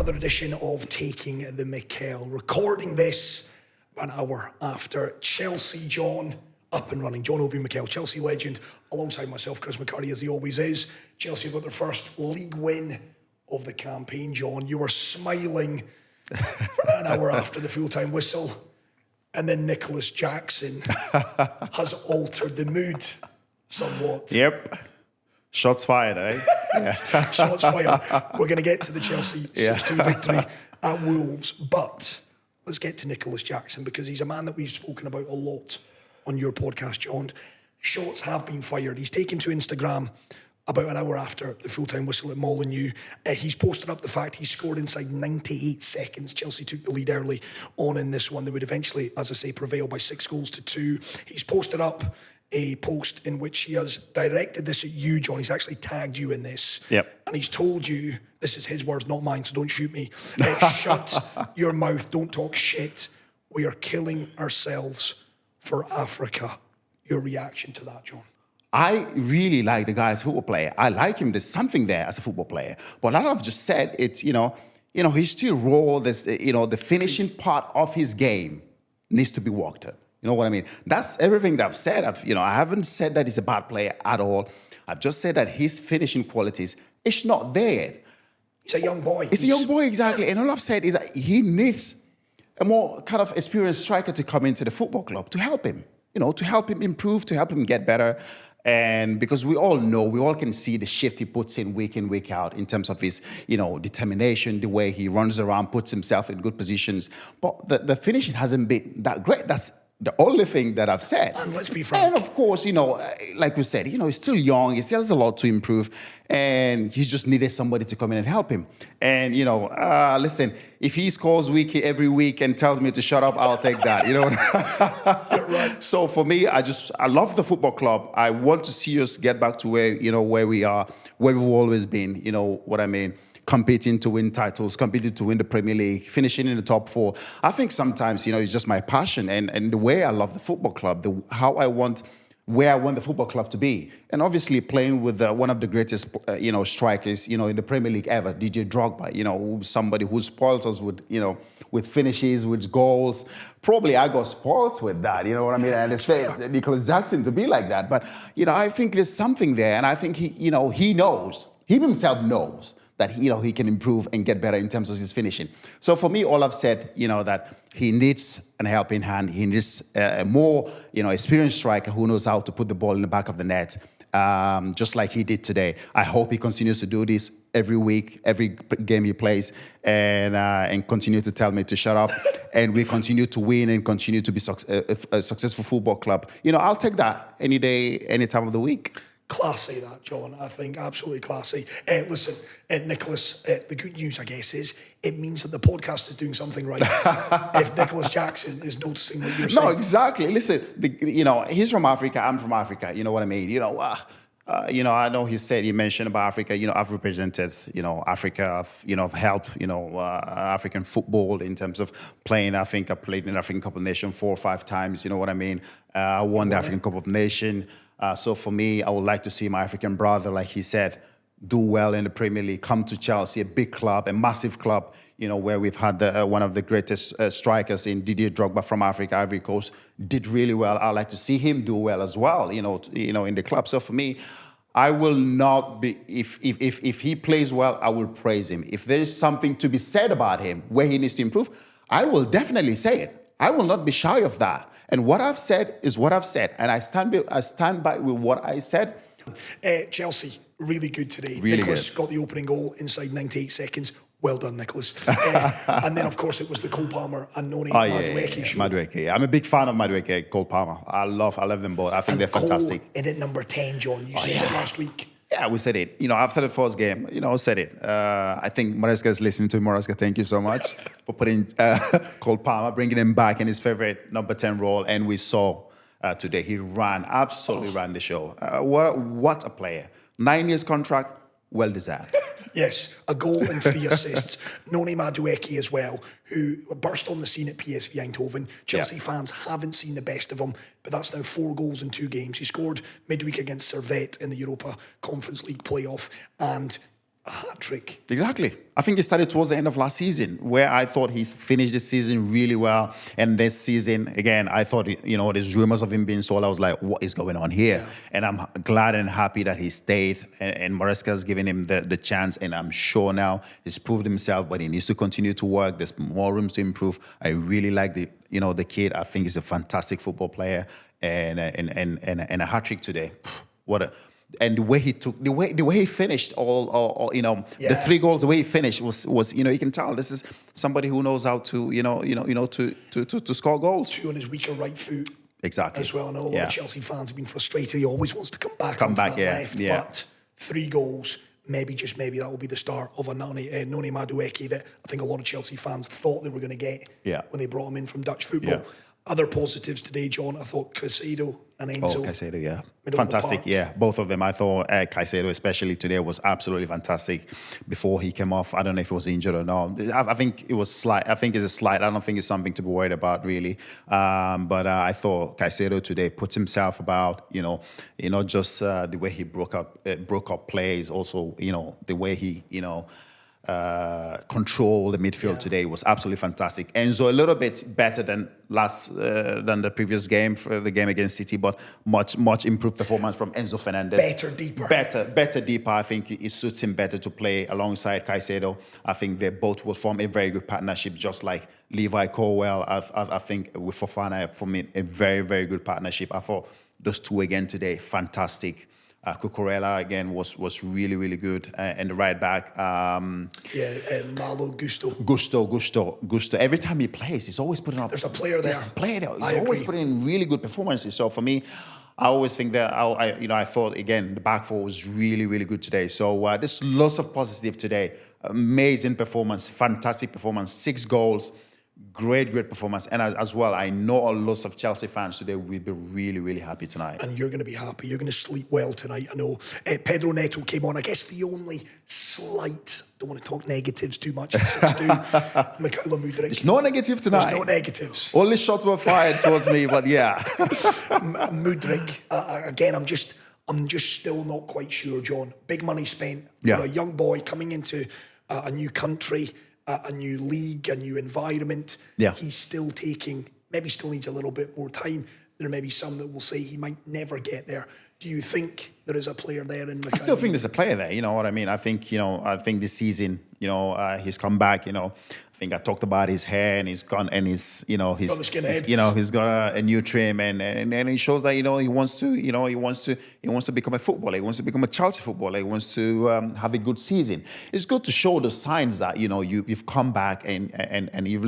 another edition of Taking the Mikel. Recording this an hour after Chelsea, John, up and running. John Obi Mikel, Chelsea legend, alongside myself, Chris McCurdy, as he always is. Chelsea got their first league win of the campaign, John. You were smiling for an hour after the full-time whistle. And then Nicolas Jackson has altered the mood somewhat. Yep. Shots fired, eh? Yeah. Shots fired. We're going to get to the Chelsea 6-2 victory at Wolves, but let's get to Nicolas Jackson, because he's a man that we've spoken about a lot on your podcast, John. Shots have been fired. He's taken to Instagram about an hour after the full-time whistle at Molineux. He's posted up the fact he scored inside 98 seconds. Chelsea took the lead early on in this one. They would eventually, as I say, prevail by 6-2. He's posted up a post in which he has directed this at you, John. He's actually tagged you in this. Yep. And he's told you, this is his words, not mine, so don't shoot me. Shut your mouth, don't talk shit. We are killing ourselves for Africa. Your reaction to that, John? I really like the guy as a football player. I like him. There's something there as a football player. But like I've just said, it's, he's still raw. There's, the finishing part of his game needs to be worked on. You know what I mean? That's everything that I've said. I haven't said that he's a bad player at all. I've just said that his finishing qualities, it's not there yet. He's a young boy. He's a young boy, exactly. And all I've said is that he needs a more kind of experienced striker to come into the football club to help him, to help him improve, to help him get better. And because we all can see the shift he puts in, week out, in terms of his, determination, the way he runs around, puts himself in good positions. But the finishing hasn't been that great. That's the only thing that I've said. And let's be frank. And of course, like we said, he's still young. He still has a lot to improve. And he's just needed somebody to come in and help him. And, listen, if he scores every week and tells me to shut up, I'll take that. You know what? Right. So for me, I love the football club. I want to see us get back to where we are, where we've always been. You know what I mean? Competing to win titles, competing to win the Premier League, finishing in the top 4. I think sometimes, it's just my passion and the way I love the football club, where I want the football club to be. And obviously playing with one of the greatest, strikers, in the Premier League ever, DJ Drogba, somebody who spoils us with finishes, with goals. Probably I got spoiled with that, you know what I mean? And it's Nicolas Jackson to be like that. But, I think there's something there. And I think he knows, he himself knows that he can improve and get better in terms of his finishing. So for me, all I've said, that he needs a helping hand. He needs a more, experienced striker who knows how to put the ball in the back of the net, just like he did today. I hope he continues to do this every week, every game he plays, and continue to tell me to shut up, and we continue to win and continue to be a successful football club. I'll take that any day, any time of the week. Classy, that, John. I think absolutely classy. Listen, Nicolas, the good news, I guess, is it means that the podcast is doing something right. If Nicolas Jackson is noticing what you're saying. No, exactly. Listen, he's from Africa. I'm from Africa. You know what I mean? I know he mentioned about Africa. I've represented, Africa. I've helped, African football in terms of playing. I think I played in the African Cup of Nations 4 or 5 times. You know what I mean? I won the African Cup of Nations. So for me, I would like to see my African brother, like he said, do well in the Premier League, come to Chelsea, a big club, a massive club, where we've had one of the greatest strikers in Didier Drogba from Africa, Ivory Coast, did really well. I'd like to see him do well as well, in the club. So for me, I will not be, if he plays well, I will praise him. If there is something to be said about him, where he needs to improve, I will definitely say it. I will not be shy of that. And what I've said is what I've said. And I stand by with what I said. Chelsea, really good today. Really Nicolas good. got the opening goal inside 98 seconds. Well done, Nicolas. And then, of course, it was the Cole Palmer and Noni Madueke show. Madueke. I'm a big fan of Madueke, Cole Palmer. I love them both. I think they're fantastic. Cole in at number 10, John. You said it last week. Yeah, we said it. After the first game, I said it. I think Maresca is listening to Maresca. Thank you so much for putting Cole Palmer, bringing him back in his favorite number 10 role. And we saw today he absolutely ran the show. What a player. 9 years contract, well deserved. Yes, a goal and 3 assists. Noni Madueke as well, who burst on the scene at PSV Eindhoven. Chelsea fans haven't seen the best of him, but that's now 4 goals in 2 games. He scored midweek against Servette in the Europa Conference League playoff, and a hat-trick. Exactly. I think it started towards the end of last season, where I thought he's finished the season really well. And this season, again, I thought, there's rumors of him being sold. I was like, what is going on here? Yeah. And I'm glad and happy that he stayed. And Maresca's given him the chance. And I'm sure now he's proved himself, but he needs to continue to work. There's more rooms to improve. I really like the kid. I think he's a fantastic football player and a hat-trick today. And the way he took, the way he finished the 3 goals, the way he finished was you can tell this is somebody who knows how to to score goals. 2 on his weaker right foot. Exactly. As well. I know a lot of Chelsea fans have been frustrated. He always wants to come back left. Yeah. But 3 goals, maybe that will be the start of a Noni Madueke that I think a lot of Chelsea fans thought they were going to get when they brought him in from Dutch football. Yeah. Other positives today, John, I thought Caicedo and Enzo. Caicedo, yeah. Fantastic, yeah. Both of them. I thought Caicedo, especially today, was absolutely fantastic before he came off. I don't know if he was injured or not. I think it was slight. I think it's a slight. I don't think it's something to be worried about, really. But I thought Caicedo today puts himself about, just the way he broke up plays, also, the way he, control the midfield today was absolutely fantastic. Enzo a little bit better than than the previous game, for the game against City, but much improved performance from Enzo Fernandez. Better deeper. I think it suits him better to play alongside Caicedo. I think they both will form a very good partnership, just like Levi Colwell. I think with Fofana, for me, a very, very good partnership. I thought those two again today, fantastic. Cucurella again was really, really good, and the right back. Malo Gusto. Gusto. Every time he plays, he's always putting up. There's a player there. He's always putting in really good performances. So for me, I always think that I thought again the back four was really, really good today. So there's lots of positive today. Amazing performance, fantastic performance, 6 goals. Great performance. And as well, I know lots of Chelsea fans today will be really, really happy tonight. And you're going to be happy. You're going to sleep well tonight, I know. Pedro Neto came on. I guess the only slight, don't want to talk negatives too much, is 6-2, Mikola Mudryk. There's no negative tonight. There's no negatives. Only shots were fired towards me, but yeah. Mudryk, again, I'm just still not quite sure, John. Big money spent for a young boy coming into a new country, a new league, a new environment. Yeah. He's still maybe still needs a little bit more time. There may be some that will say he might never get there. Do you think there is a player there in the I still think there's a player there, you know what I mean? I think this season, he's come back, I think I talked about his hair and he's gone and he's got a new trim and he shows that, he wants to become a footballer. He wants to become a Chelsea footballer. He wants to have a good season. It's good to show the signs that, you've come back and you've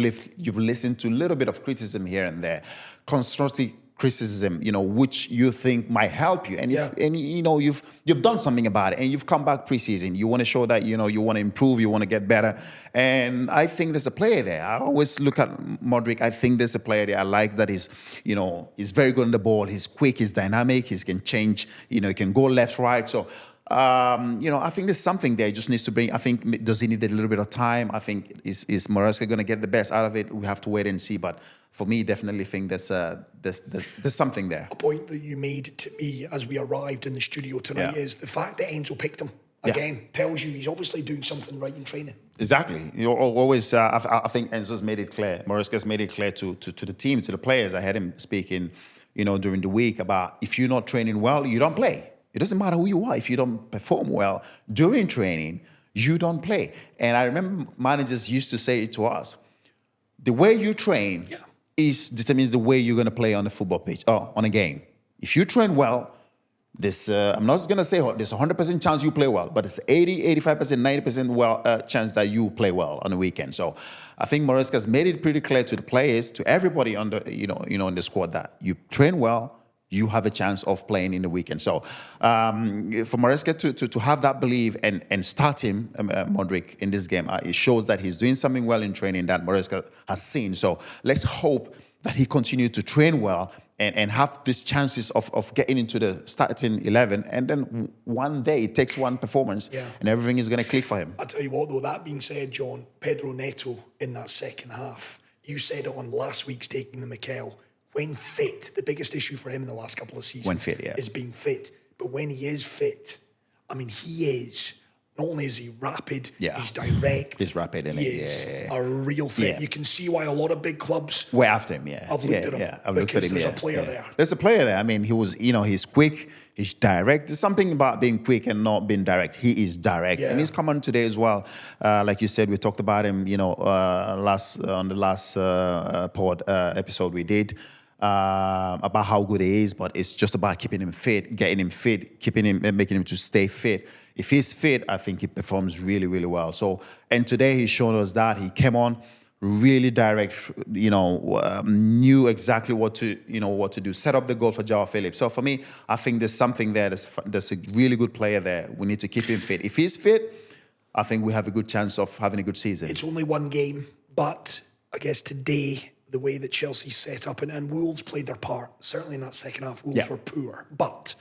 listened to a little bit of criticism here and there, constructive criticism, which you think might help you, and you've done something about it, and you've come back preseason. You want to show that you want to improve, you want to get better, and I think there's a player there. I always look at Mudryk. I think there's a player there. I like that he's very good on the ball. He's quick, he's dynamic, he can change. He can go left, right. So. I think there's something there. He just needs to bring. I think does he need a little bit of time? I think is Maresca going to get the best out of it? We have to wait and see. But for me, definitely think there's something there. A point that you made to me as we arrived in the studio tonight is the fact that Enzo picked him again tells you he's obviously doing something right in training. Exactly. Always. I think Enzo's made it clear. Maresca's made it clear to the team, to the players. I had him speaking, during the week about if you're not training well, you don't play. It doesn't matter who you are. If you don't perform well during training, you don't play. And I remember managers used to say it to us. The way you train determines the way you're going to play on the football pitch, or on a game. If you train well, I'm not going to say there's 100% chance you play well, but it's 80, 85%, 90% chance that you play well on the weekend. So I think Maresca's made it pretty clear to the players, to everybody on the, in the squad, that you train well, you have a chance of playing in the weekend. So for Maresca to have that belief and start him, Mudryk, in this game, it shows that he's doing something well in training that Maresca has seen. So let's hope that he continues to train well and have these chances of getting into the starting 11. And then one day it takes one performance and everything is going to click for him. I'll tell you what, though, that being said, John, Pedro Neto in that second half, you said it on last week's Taking the Mikel, when fit, the biggest issue for him in the last couple of seasons is being fit. But when he is fit, I mean, he is Not only is he rapid, Yeah. he's direct. He's rapid, isn't he he? is Yeah. a real threat. Yeah. You can see why a lot of big clubs We're after him, yeah. have looked at him. I've looked at Because him, there's yeah. a player there. There's a player there. I mean, he was, he's quick, he's direct. There's something about being quick and not being direct. He is direct. Yeah. And he's come on today as well. Like you said, we talked about him, on the last pod episode we did. About how good he is, but it's just about keeping him fit, getting him fit, keeping him, making him to stay fit. If he's fit, I think he performs really, really well. So, and today he's shown us that he came on really direct, knew exactly what to do, set up the goal for João Phillips. So for me, I think there's something there. There's a really good player there. We need to keep him fit. If he's fit, I think we have a good chance of having a good season. It's only one game, but I guess today, the way that Chelsea set up, and Wolves played their part, certainly in that second half, Wolves were poor, but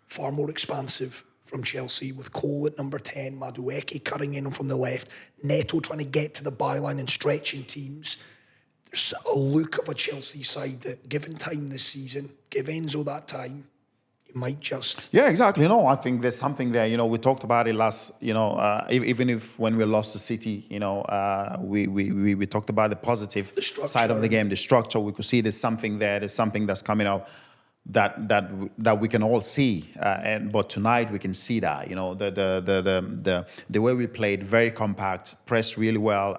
far more expansive from Chelsea, with Cole at number 10, Madueke cutting in from the left, Neto trying to get to the byline and stretching teams. There's a look of a Chelsea side that, given time this season, give Enzo that time, he might just... Yeah, exactly. No, I think there's something there. We talked about it last, even if when we lost to City, we talked about the positive side of the game, the structure. We could see there's something there. There's something that's coming out that we can all see. But tonight we can see that, the way we played, very compact, pressed really well.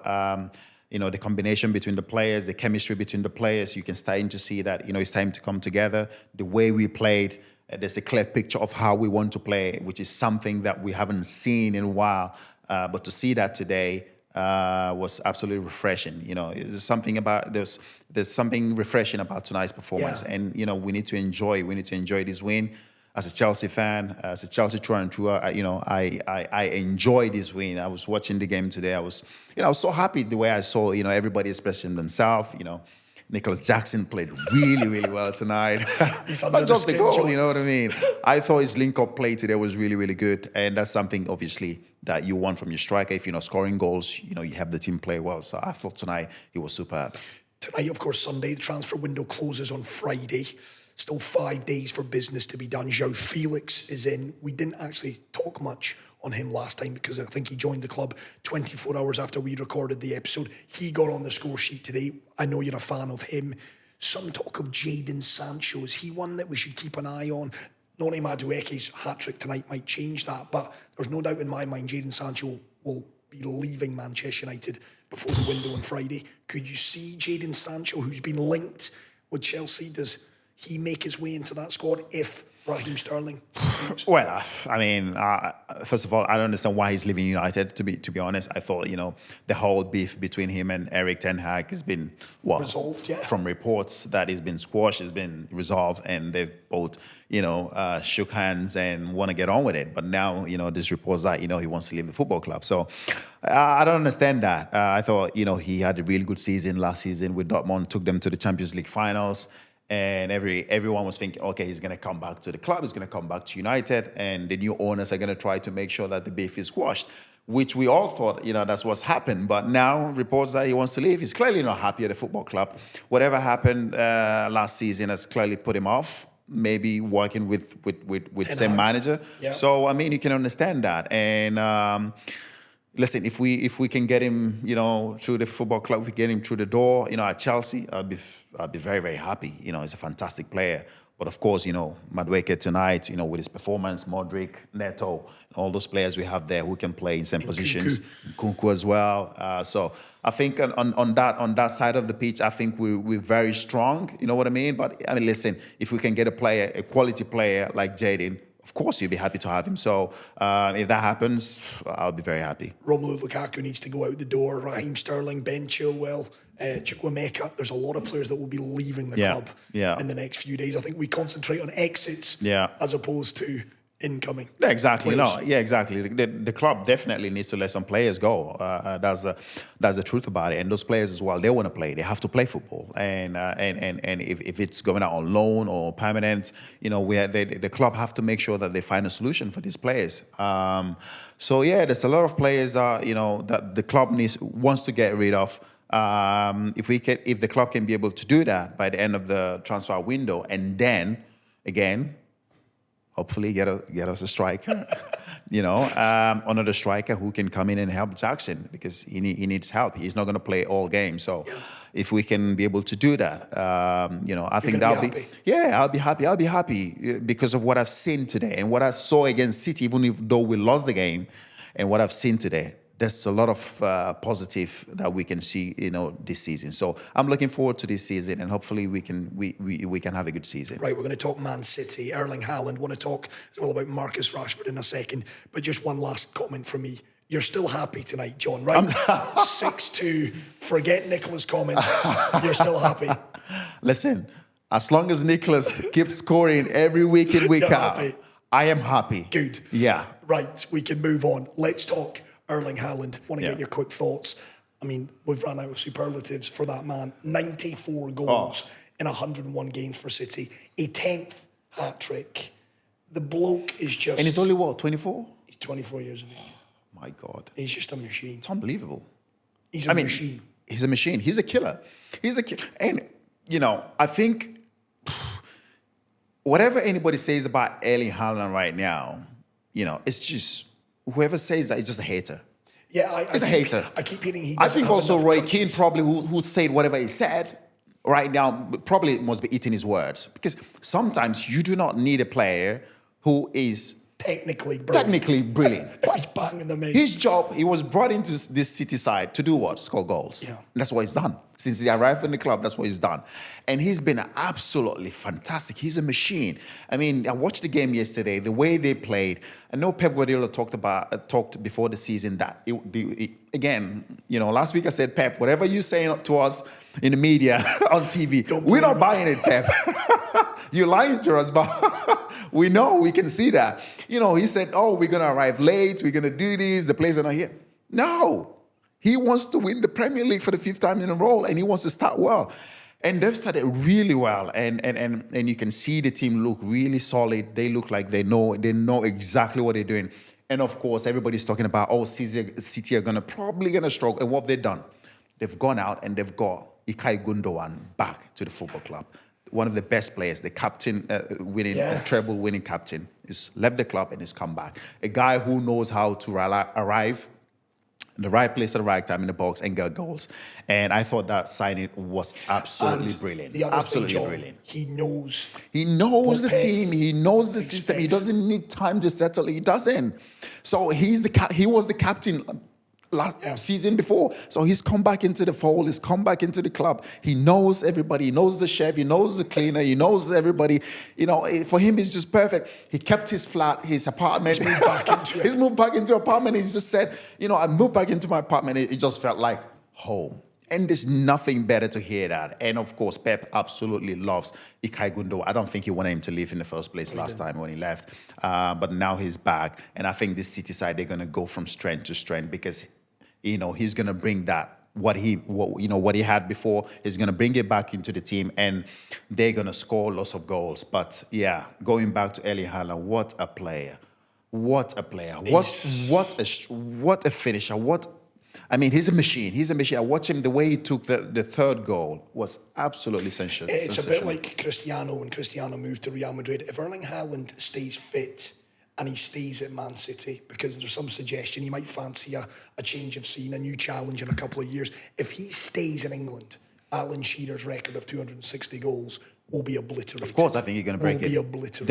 The combination between the players, the chemistry between the players, you can start to see that, it's time to come together. The way we played, there's a clear picture of how we want to play, which is something that we haven't seen in a while. But to see that today was absolutely refreshing. There's something about there's something refreshing about tonight's performance, and we need to enjoy this win. As a Chelsea fan, as a Chelsea true and true, I enjoy this win. I was watching the game today. I was so happy the way I saw everybody expressing themselves. Nicolas Jackson played really, really well tonight. Not just the goal, you know what I mean? I thought his link-up play today was really, really good. And that's something, obviously, that you want from your striker. If you're not scoring goals, you have the team play well. So I thought tonight he was superb. Tonight, of course, Sunday, the transfer window closes on Friday. Still 5 days for business to be done. João Felix is in. We didn't actually talk much on him last time because I think he joined the club 24 hours after we recorded the episode. He got on the score sheet today. I know you're a fan of him. Some talk of Jadon Sancho. Is he one that we should keep an eye on? Noni Madueke's hat-trick tonight might change that, but there's no doubt in my mind Jadon Sancho will be leaving Manchester United before the window on Friday. Could you see Jadon Sancho, who's been linked with Chelsea, does he make his way into that squad if Raheem Sterling? Well, first of all, I don't understand why he's leaving United. To be honest, I thought the whole beef between him and Erik ten Hag has been resolved. Yeah. From reports that it's been squashed, it's been resolved, and they've both shook hands and want to get on with it. But now there's reports that he wants to leave the football club. So I don't understand that. I thought he had a really good season last season with Dortmund, took them to the Champions League finals. And everyone was thinking, okay, he's going to come back to the club, he's going to come back to United, and the new owners are going to try to make sure that the beef is squashed, which we all thought, that's what's happened. But now reports that he wants to leave. He's clearly not happy at the football club. Whatever happened last season has clearly put him off, maybe working with same manager. Yeah. So, you can understand that. And listen, if we can get him, through the football club, if we get him through the door, at Chelsea, I'll be very, very happy. He's a fantastic player. But of course, Madueke tonight, with his performance, Mudryk, Neto, all those players we have there who can play in same positions. Kunku as well. So I think on that side of the pitch, I think we're very strong. You know what I mean? But listen, if we can get a quality player like Jadon, of course, you'd be happy to have him. So if that happens, I'll be very happy. Romelu Lukaku needs to go out the door. Raheem Sterling, Ben Chilwell, Chukwuemeka. There's a lot of players that will be leaving the club in the next few days. I think we concentrate on exits as opposed to incoming. Yeah, exactly. Players. No, yeah, exactly. The club definitely needs to let some players go. That's the truth about it. And those players as well, they want to play. They have to play football. And if it's going out on loan or permanent, the club have to make sure that they find a solution for these players. So yeah, there's a lot of players that the club wants to get rid of. If the club can be able to do that by the end of the transfer window, and then again, hopefully get us a striker. Another striker who can come in and help Jackson, because he needs help. He's not going to play all games. So if we can be able to do that, I think that'll be. Yeah, I'll be happy. I'll be happy because of what I've seen today and what I saw against City. Even though we lost the game, and what I've seen today, there's a lot of positive that we can see, this season. So I'm looking forward to this season, and hopefully we can have a good season. Right, we're going to talk Man City, Erling Haaland. Want to talk as well about Marcus Rashford in a second, but just one last comment from me. You're still happy tonight, John, right? 6-2. Forget Nicola's comment. You're still happy. Listen, as long as Nicolas keeps scoring every week in, week out, happy. I am happy. Good. Yeah. Right, we can move on. Let's talk Erling Haaland. Want to get your quick thoughts. I mean, we've run out of superlatives for that man. 94 goals in 101 games for City. A 10th hat-trick. The bloke is just... And he's only, 24? He's 24 years of age. My God. He's just a machine. It's unbelievable. He's a machine. He's a machine. He's a killer. And, I think whatever anybody says about Erling Haaland right now, it's just... Whoever says that is just a hater. Yeah, he's a hater. I keep hearing he I doesn't think have also enough Roy touches. Keane probably who said whatever he said right now probably must be eating his words, because sometimes you do not need a player who is technically brilliant. He's banging them in. His job, he was brought into this City side to do what? Score goals. Yeah. And that's what he's done. Since he arrived in the club, that's what he's done. And he's been absolutely fantastic. He's a machine. I mean, I watched the game yesterday, the way they played. I know Pep Guardiola talked before the season that, again, last week I said, Pep, whatever you're saying to us in the media, on TV, we're not buying it, Pep. You're lying to us, but we know, we can see that. He said, we're going to arrive late, we're going to do this, the players are not here. No. He wants to win the Premier League for the 5th time in a row, and he wants to start well. And they've started really well, and you can see the team look really solid. They look like they know exactly what they're doing. And of course, everybody's talking about, City are probably going to struggle. And what have they done? They've gone out and they've got Ilkay Gundogan back to the football club. One of the best players, the captain, treble-winning captain, has left the club and has come back. A guy who knows how to arrive in the right place at the right time in the box and get goals. And I thought that signing was absolutely brilliant. Absolutely brilliant. He knows the team. He knows the system. He doesn't need time to settle. He doesn't. So he was the captain last season before. So he's come back into the fold. He's come back into the club. He knows everybody. He knows the chef. He knows the cleaner. He knows everybody. For him, it's just perfect. He kept his flat, his apartment. He's moved back into it. He's moved back into apartment. He's just said, I moved back into my apartment. It just felt like home. And there's nothing better to hear that. And of course, Pep absolutely loves Ilkay Gundogan. I don't think he wanted him to leave in the first place last time when he left. But now he's back. And I think this City side, they're going to go from strength to strength, because he's going to bring that, what he had before, he's going to bring it back into the team, and they're going to score lots of goals. But yeah, going back to Erling Haaland, what a player. What a player. What a finisher. He's a machine. He's a machine. I watched him, the way he took the third goal was absolutely sensational. It's a bit like Cristiano when Cristiano moved to Real Madrid. If Erling Haaland stays fit and he stays at Man City, because there's some suggestion he might fancy a change of scene, a new challenge in a couple of years. If he stays in England, Alan Shearer's record of 260 goals will be obliterated. Of course, I think he's going to break it. Will be obliterated.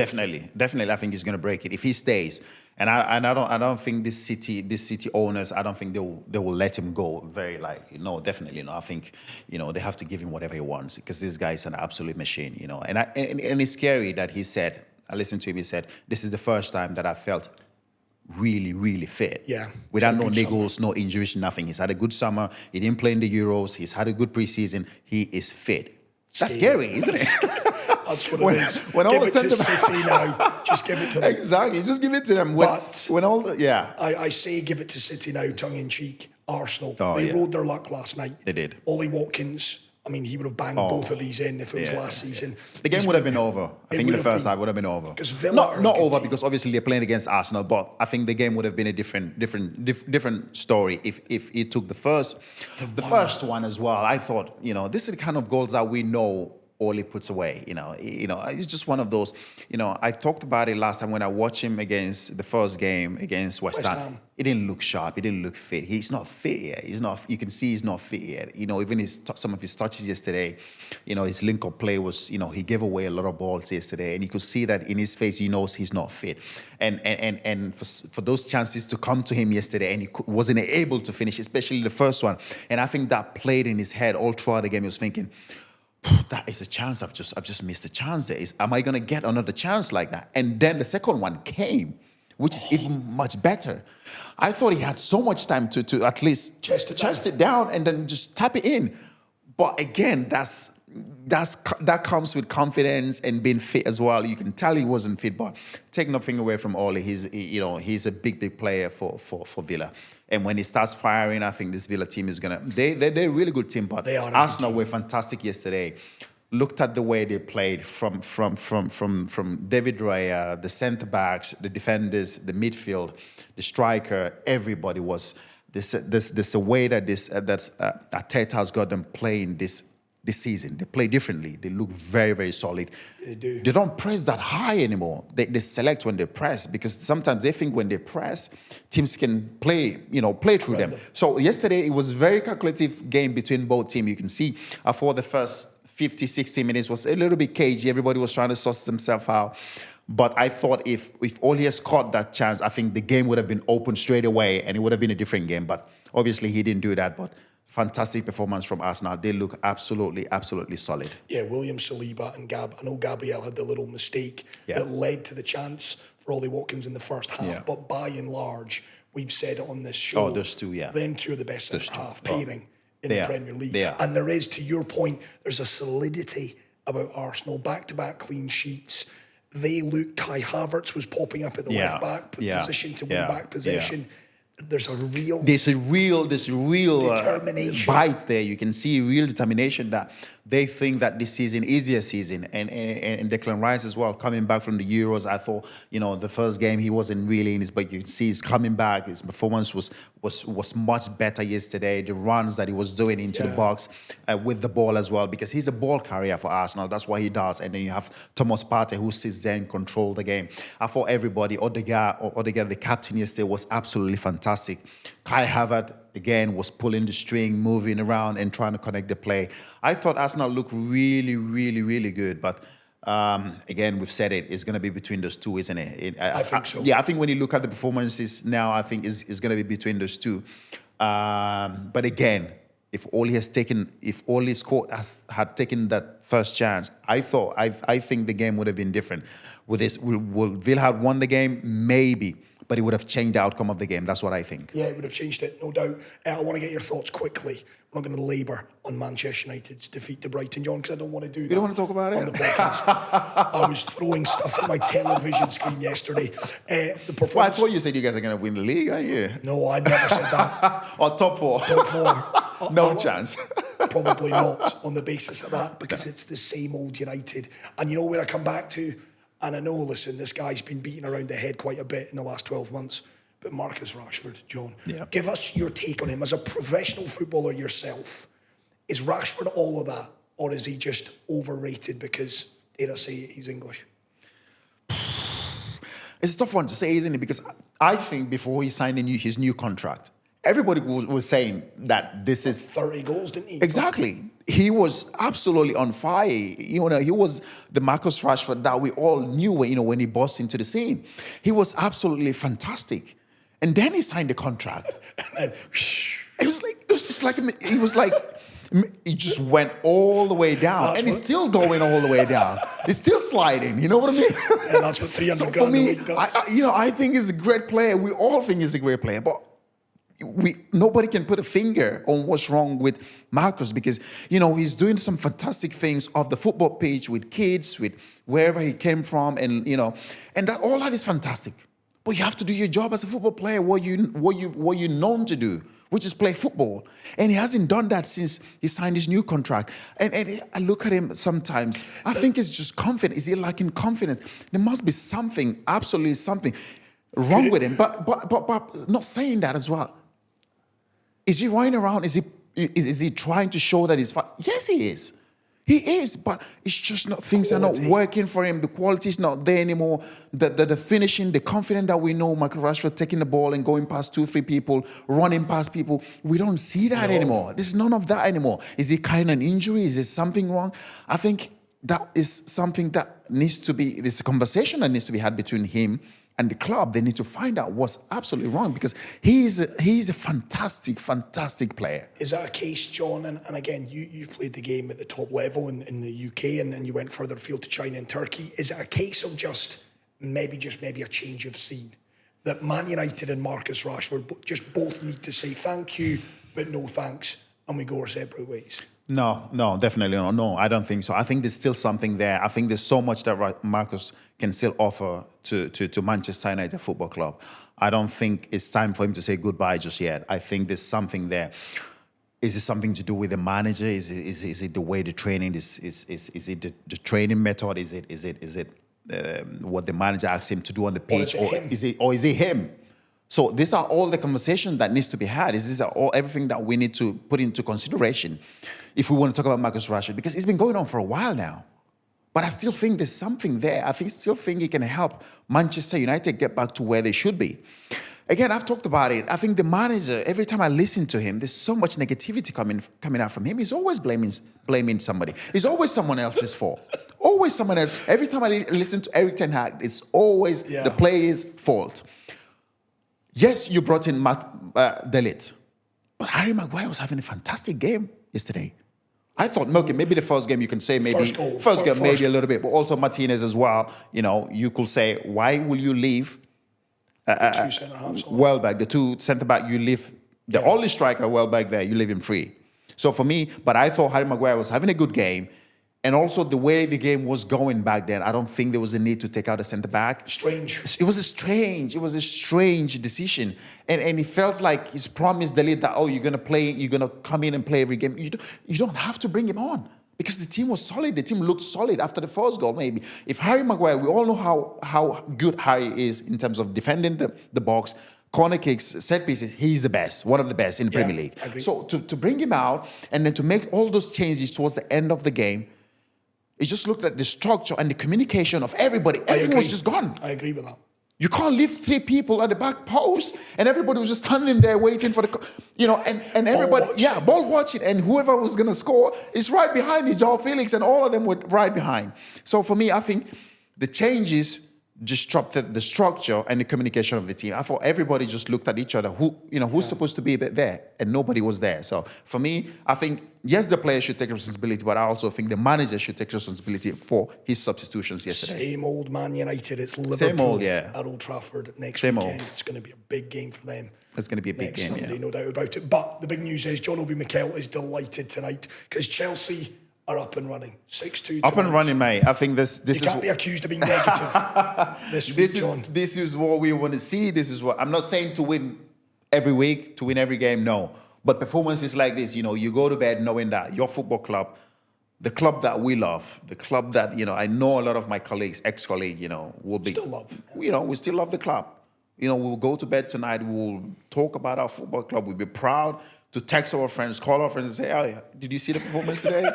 Definitely, I think he's going to break it if he stays. And I don't think this city owners, I don't think they will let him go very lightly. No, definitely not. I think they have to give him whatever he wants, because this guy is an absolute machine. And it's scary that he said. I listened to him. He said, "This is the first time that I felt really, really fit. Yeah. Without no niggles, no injuries, nothing. He's had a good summer. He didn't play in the Euros. He's had a good preseason. He is fit. That's scary, isn't it? That's what it is. When give all it to City now. Just give it to them. Exactly. Just give it to them. I say give it to City now, tongue in cheek. Arsenal. They rode their luck last night. They did. Ollie Watkins. He would have banged both of these in if it was last season. The game would have been over. I think in the first half would have been over. Not over because obviously they're playing against Arsenal, but I think the game would have been a different story if he took the first one as well. I thought, this is the kind of goals that we know Ole puts away. It's just one of those. I talked about it last time when I watched him against the first game against West Ham. He didn't look sharp. He didn't look fit. He's not fit yet. He's not. You can see he's not fit yet. Even some of his touches yesterday, his link-up play was. He gave away a lot of balls yesterday, and you could see that in his face. He knows he's not fit. And for those chances to come to him yesterday, and he wasn't able to finish, especially the first one. And I think that played in his head all throughout the game. He was thinking, that is a chance. I've just missed a chance there. Am I going to get another chance like that? And then the second one came, which is even much better. I thought he had so much time to at least chest it down and then just tap it in. But again, that comes with confidence and being fit as well. You can tell he wasn't fit, but take nothing away from Ole. He's a big player for Villa. And when he starts firing, I think this Villa team is they're a really good team. But Arsenal were fantastic yesterday. Looked at the way they played from David Raya, the centre backs, the defenders, the midfield, the striker. Everybody was this a way that Arteta has got them playing this season. They play differently. They look very, very solid. They do. They don't press that high anymore. They select when they press, because sometimes they think when they press, teams can play through them. So yesterday, it was a very calculative game between both teams. You can see for the first 50, 60 minutes was a little bit cagey. Everybody was trying to suss themselves out. But I thought if Ole has caught that chance, I think the game would have been open straight away and it would have been a different game. But obviously, he didn't do that. But fantastic performance from Arsenal. They look absolutely solid. Yeah, William Saliba and I know Gabriel had the little mistake that led to the chance for Ollie Watkins in the first half. Yeah. But by and large, we've said it on this show. Oh, there's two, yeah. Them two are the best half pairing in the Premier League. They are. And there is, to your point, there's a solidity about Arsenal. Back-to-back clean sheets. They look, Kai Havertz was popping up at the left-back position to win-back possession. Yeah. There's a real determination. Bite there. You can see real determination that they think that this season is their season. And Declan Rice as well, coming back from the Euros. I thought, the first game he wasn't really in his, but you can see he's coming back. His performance was much better yesterday. The runs that he was doing into the box with the ball as well, because he's a ball carrier for Arsenal. That's what he does. And then you have Thomas Partey, who sits there and controls the game. I thought everybody, Odegaard, the captain yesterday, was absolutely fantastic. Kai Havertz, again, was pulling the string, moving around and trying to connect the play. I thought Arsenal looked really good. But again, we've said it's going to be between those two, isn't it? I think so. Yeah, I think when you look at the performances now, I think it's going to be between those two. But again, if Ole's court had taken that first chance, I think the game would have been different. Will Villa have won the game? Maybe. But it would have changed the outcome of the game. That's what I think. Yeah, it would have changed it, no doubt. I want to get your thoughts quickly. I'm not going to labour on Manchester United's defeat to Brighton, John, because I don't want to do that. You don't want to talk about it? On the podcast. I was throwing stuff at my television screen yesterday. The performance... Well, I thought you said you guys are going to win the league, aren't you? No, I never said that. Or top four? Top four. No chance. Probably not on the basis of that, because it's the same old United. And you know where I come back to? And I know, listen, this guy's been beaten around the head quite a bit in the last 12 months. But Marcus Rashford, John, give us your take on him as a professional footballer yourself. Is Rashford all of that, or is he just overrated because, dare I say it, he's English? It's a tough one to say, isn't it? Because I think before he signed his new contract, everybody was saying that this is 30 goals, didn't he? Exactly. He was absolutely on fire. He was the Marcus Rashford that we all knew when he burst into the scene. He was absolutely fantastic. And then he signed the contract. And he just went all the way down. And he's still going all the way down. He's still sliding. You know what I mean? Yeah, that's what 300 grand a week does. I think he's a great player. We all think he's a great player. But nobody can put a finger on what's wrong with Marcus, because he's doing some fantastic things off the football pitch with kids, with wherever he came from, and and all that is fantastic. But you have to do your job as a football player, what you're known to do, which is play football. And he hasn't done that since he signed his new contract. And I look at him sometimes. I think it's just confidence. Is he lacking confidence? There must be something, absolutely something wrong with him. But not saying that as well. Is he running around? Is he trying to show that he's fine? Yes, he is. He is, but it's just not, things are not working for him. The quality is not there anymore. The finishing, the confidence that we know, Michael Rashford taking the ball and going past 2-3 people, running past people, we don't see that anymore. There's none of that anymore. Is it kind of an injury? Is there something wrong? I think that is something that needs to be, there's a conversation that needs to be had between him and the club. They need to find out what's absolutely wrong, because he's a fantastic, fantastic player. Is that a case, John? And again, you've played the game at the top level in the UK, and you went further afield to China and Turkey. Is it a case of just maybe a change of scene? That Man United and Marcus Rashford just both need to say thank you, but no thanks, and we go our separate ways? No, definitely not. No, I don't think so. I think there's still something there. I think there's so much that Marcus can still offer to Manchester United Football Club. I don't think it's time for him to say goodbye just yet. I think there's something there. Is it something to do with the manager? Is it the way the training is it the training method? Is it what the manager asks him to do on the pitch, or is it him? So these are all the conversations that needs to be had. These are all everything that we need to put into consideration if we want to talk about Marcus Rashford, because it's been going on for a while now. But I still think there's something there. I still think it can help Manchester United get back to where they should be. Again, I've talked about it. I think the manager, every time I listen to him, there's so much negativity coming out from him. He's always blaming somebody. It's always someone else's fault. Always someone else. Every time I listen to Erik ten Hag, it's always the player's fault. Yes, you brought in Matt De Ligt, but Harry Maguire was having a fantastic game yesterday. I thought, okay, maybe the first game you can say maybe first game maybe a little bit, but also Martinez as well. You know, you could say, why will you leave two centre-halves, Welbeck, the two centre-back, you leave the only striker Welbeck there, you leave him free. So for me, but I thought Harry Maguire was having a good game. And also the way the game was going back then, I don't think there was a need to take out a centre-back. Strange. It was a strange decision. And it felt like he's promised De Ligt that, you're going to come in and play every game. You don't have to bring him on, because the team was solid. The team looked solid after the first goal, maybe. If Harry Maguire, we all know how good Harry is in terms of defending the box, corner kicks, set pieces, he's the best, one of the best in the Premier League. Agreed. So to bring him out and then to make all those changes towards the end of the game, it just looked at the structure and the communication of everybody. Everything was just gone. I agree with that. You can't leave 3 people at the back post, and everybody was just standing there waiting for and everybody, ball watching, and whoever was going to score is right behind you, João Felix, and all of them were right behind. So for me, I think the changes disrupted the structure and the communication of the team. I thought everybody just looked at each other. Who's supposed to be there? And nobody was there. So for me, I think, yes, the player should take responsibility, but I also think the manager should take responsibility for his substitutions yesterday. Same old Man United. It's Liverpool at Old Trafford next weekend. Old. It's going to be a big game for them. It's going to be a big game, Sunday, no doubt about it. But the big news is Obi Mikel is delighted tonight because Chelsea are up and running. 6-2 Up and running, mate. I think this you can't be accused of being negative this week, John. This is what we want to see. This is what I'm not saying to win every week, to win every game, no. But performances like this, you go to bed knowing that your football club, the club that we love, the club that, I know a lot of my colleagues, ex-colleagues, will be. Still love. We still love the club. We'll go to bed tonight, we'll talk about our football club, we'll be proud to text our friends, call our friends and say, oh, did you see the performance today?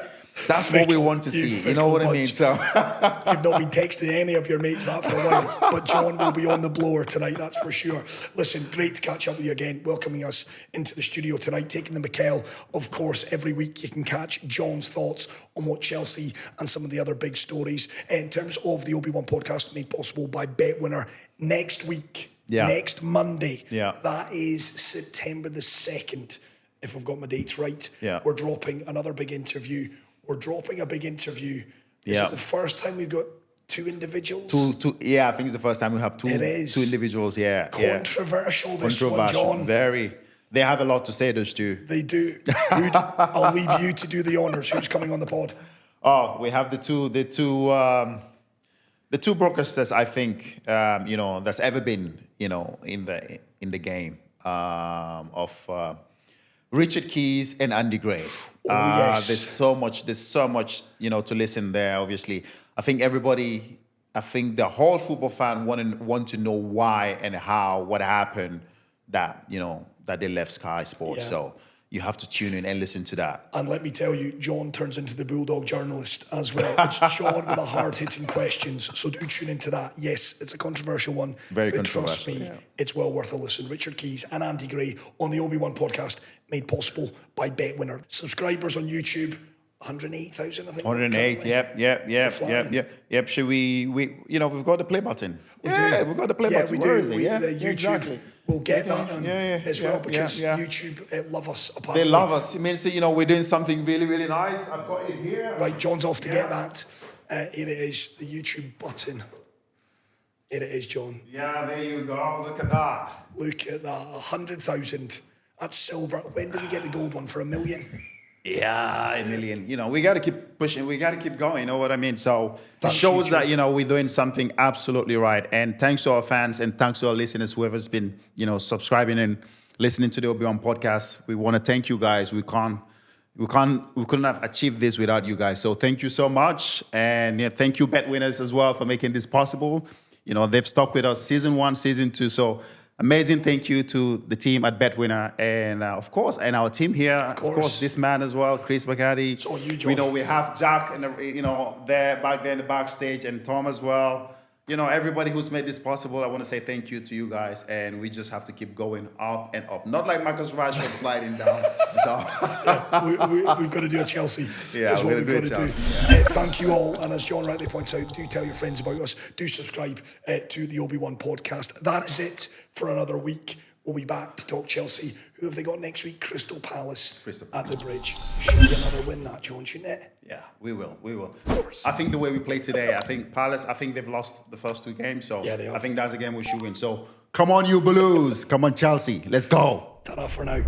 That's what we want to see. You know what I mean? So you've not been texting any of your mates that for a while, but John will be on the blower tonight, that's for sure. Listen, great to catch up with you again, welcoming us into the studio tonight, taking the Mikel. Of course, every week you can catch John's thoughts on what Chelsea and some of the other big stories in terms of the Obi-Wan podcast made possible by BetWinner. Next week, next Monday, that is September the 2nd, if I've got my dates right. We're dropping another big interview. We're dropping a big interview. Is it the first time we've got 2 individuals? Two. I think it's the first time we have 2 individuals. Controversial, this one, John. Very. They have a lot to say, those two. They do. I'll leave you to do the honours. Who's coming on the pod? Oh, we have the two broadcasters, I think, that's ever been, in the game of Richard Keys and Andy Gray. Yes. There's so much, to listen there, obviously. I think the whole football fan want to know why and how, what happened that they left Sky Sports. So, you have to tune in and listen to that. And let me tell you, John turns into the Bulldog journalist as well. It's John with the hard-hitting questions, so do tune into that. Yes, it's a controversial one, Very but trust controversial, me, it's well worth a listen. Richard Keys and Andy Gray on the Obi-Wan podcast, made possible by BetWinner. Subscribers on YouTube, 108,000, I think. 108, yep. Should we, we've got the play button. We've got the play button. We Where do. is it? The YouTube exactly. will get that as well, because YouTube love us. Apparently. They love us. It means that, we're doing something really, really nice. I've got it here. Right, John's off to get that. Here it is, the YouTube button. Here it is, John. Yeah, there you go. Look at that. Look at that, 100,000. That's silver. When did we get the gold one? For $1 million? Yeah, $1 million. We got to keep pushing. We got to keep going. You know what I mean? So Thanks, it shows YouTube. that, we're doing something absolutely right. And thanks to our fans and thanks to our listeners, whoever's been, subscribing and listening to the Obi-Wan podcast. We want to thank you guys. We couldn't have achieved this without you guys. So thank you so much. And thank you, bet winners, as well, for making this possible. They've stuck with us season 1, season 2. So amazing thank you to the team at BetWinner and, of course, and our team here. Of course, this man as well, Chris McCarty. It's all you, John. We know we have Jack, and there back there in the backstage, and Tom as well. Everybody who's made this possible, I want to say thank you to you guys, and we just have to keep going up and up. Not like Marcus Rashford sliding down. We've got to do a Chelsea. Yeah, That's what we're we've going to got do a to do. Chelsea. Thank you all, and as John rightly points out, do tell your friends about us. Do subscribe to the Obi-Wan podcast. That is it for another week. We'll be back to talk Chelsea. Who have they got next week? Crystal Palace at the Bridge. Should be another win that, John, shouldn't it? Yeah, we will. Of course. I think the way we play today, I think Palace, they've lost the first 2 games. So Yeah, they have. I think that's a game we should win. So come on, you Blues. Come on, Chelsea. Let's go. Ta-ra for now.